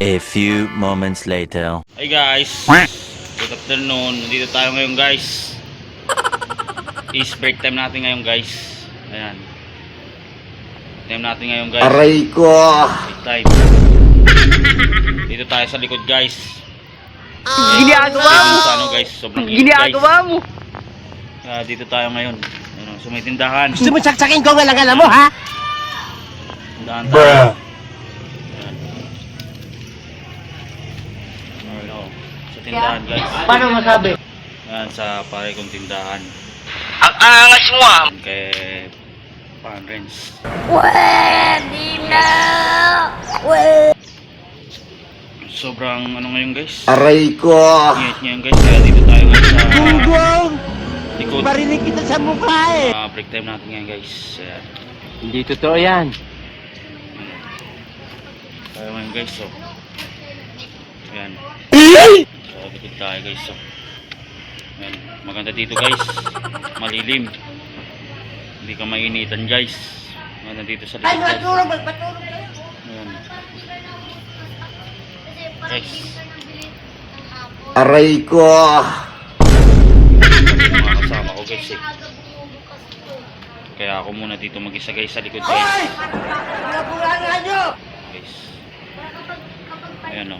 A few moments later. Hey guys, good afternoon. Nandito tayo ngayon guys. Is break time natin ngayon guys. Ayan. Time natin ngayon guys. Aray ko! Break time. Dito tayo sa likod guys. Ginagawa mo! Sa ano guys, sobrang init guys. Ginagawa mo! Dito tayo ngayon. Ano, so may tindahan. Gusto mo saksakin ko ngalangalan mo, ha? Tindahan tayo. Ayan. Ano, sa tindahan guys. Paano masabi? Ayan, sa pare kong tindahan. Ang angas mo, ah! Kay Parents. Pwede na! Sobrang ano ngayon guys. Aray ko! Ingat ngayon guys. Kaya dito tayo guys sa Gunggong! likod. Barinig kita sa mukha, eh! Break time natin ngayon guys. Ayan. Hindi totoo yan. Tayo ngayon guys. So. Ayan. So likod tayo guys. So. Ayan. Maganda dito guys. Malilim. Hindi ka mainitan guys. Maganda dito sa likod guys. Ayan. Guys. Aray ko! Mga kasama ko guys eh. Kaya ako muna dito mag-isa guys sa likod guys. Guys. Ayan o.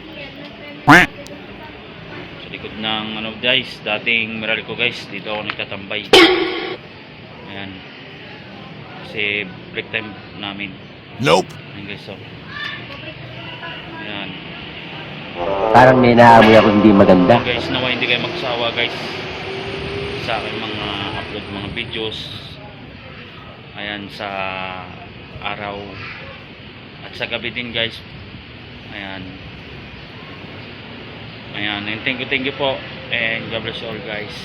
Sa likod ng ano guys, dating Meralco guys, dito ako nagtatambay. Ayan. Kasi break time namin. Nope. Ayan guys so. Ayan. Parang may naamoy ako hindi maganda. Guys, nawa hindi kayo magsawa guys sa aking mga upload mga videos. Ayan, sa araw at sa gabi din guys. Ayan. Ayan, and thank you po and God bless you all guys.